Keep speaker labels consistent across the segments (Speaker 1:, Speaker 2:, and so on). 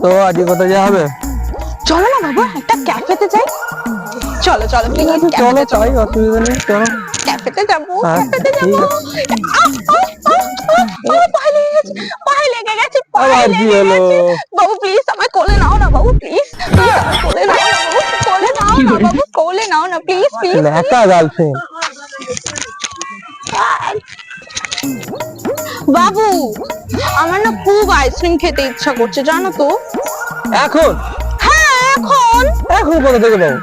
Speaker 1: তো আজকে কোথায় যাওয়া হবে?
Speaker 2: চলো না বাবা একটা ক্যাফেতে যাই। চলো চলো
Speaker 1: ঠিক আছে, চলো তাই, অসুবিধা নেই, চলো
Speaker 2: ক্যাফেতে যাবো।
Speaker 1: হ্যাঁ,
Speaker 2: ক্যাফেতে
Speaker 1: ঠিক
Speaker 2: যাবো। পায়ে লেগে গেছে, পায়ে লেগে গেছে, পায়ে
Speaker 1: আবার কি
Speaker 2: লেগে
Speaker 1: হলো?
Speaker 2: গেছে। বাবু প্লিজ আমায় কোলে নাও না বাবু, প্লিজ আমায় কোলে নাও না বাবু, কোলে নাও না বাবু, কোলে নাও না প্লিজ প্লিজ।
Speaker 1: একা গার্লফ্রেন্ড।
Speaker 2: বাবু আমার না খুব আইসক্রিম খেতে ইচ্ছা করছে জানো তো।
Speaker 1: এখন?
Speaker 2: হ্যাঁ এখন।
Speaker 1: এখন কোথা থেকে পাবো?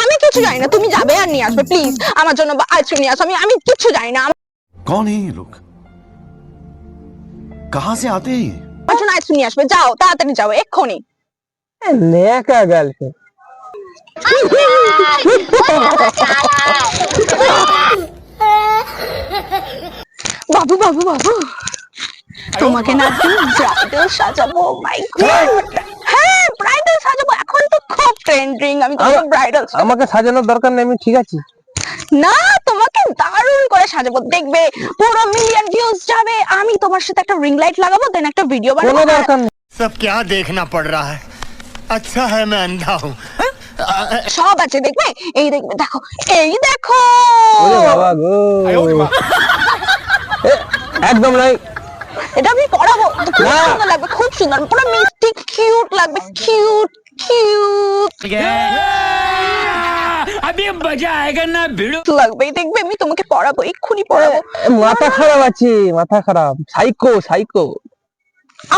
Speaker 2: আমি কিছু জানি না, তুমি যাবে আর নিয়ে আসবে প্লিজ আমার জন্য আইসক্রিম নিয়ে আসো। আমি কিছু জানি না,
Speaker 3: कौन है ये लोग? कहां से आते हैं ये?
Speaker 2: আমার জন্য আইসক্রিম নিয়ে আসবে। যাও তাড়াতাড়ি যাও এক্ষুনি।
Speaker 1: একা গার্লফ্রেন্ড।
Speaker 2: বাবু বাবু বাবু তোমাকে না ব্রাইডাল সাজাবো। মাই গড হ্যাঁ ব্রাইডাল সাজাবো, এখন তো খুব ট্রেন্ডিং। আমি তোমাকে ব্রাইডাল
Speaker 1: আমাকে সাজানোর দরকার নেই, আমি ঠিক আছি।
Speaker 2: না তোমাকে দারুণ করে সাজাবো, দেখবে পুরো মিলিয়ন ভিউজ যাবে। আমি তোমার সাথে একটা রিং লাইট লাগাবো, দেন একটা ভিডিও
Speaker 1: কোনো
Speaker 2: বানাবো।
Speaker 1: দরকার নেই।
Speaker 4: सब क्या देखना पड़ रहा है? अच्छा है मैं अंधा हूँ।
Speaker 2: সব আছে দেখবে, এই দেখবে, দেখো এই দেখো।
Speaker 1: ওরে বাবা গো, একদম নাই।
Speaker 2: এটা আমি পড়াবো, খুব
Speaker 1: না।
Speaker 2: সুন্দর লাগবে, খুব সুন্দর, পুরো মিষ্টি কিউট লাগবে, কিউট কিউট
Speaker 5: अभी मजा आएगा ना भिड़ो।
Speaker 2: লাগবে। দেখবে আমি তোমাকে পড়াবো, এক্ষুনি পড়াবো।
Speaker 1: মাথা খারাপ আছে, মাথা খারাপ, সাইকো সাইকো।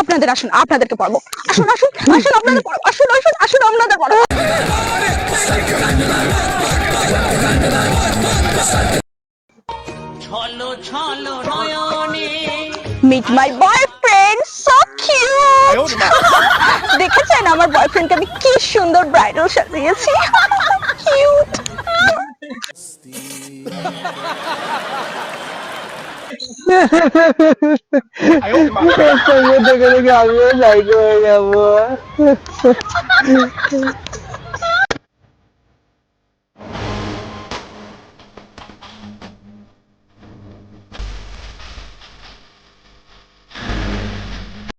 Speaker 2: আপনাদের আসুন, আপনাদেরকে পড়াবো। আসুন আসুন আসুন আপনাদের পড়াবো, আসুন আসুন আসুন আপনাদের পড়াবো। Meet my boyfriend, so cute. দেখেছেন আমার বয়ফ্রেন্ডকে আমি কি সুন্দর ব্রাইডাল সাজিয়েছি, কিউট।
Speaker 1: সঙ্গে থেকে আমিও সাইকো হয়ে যাবো।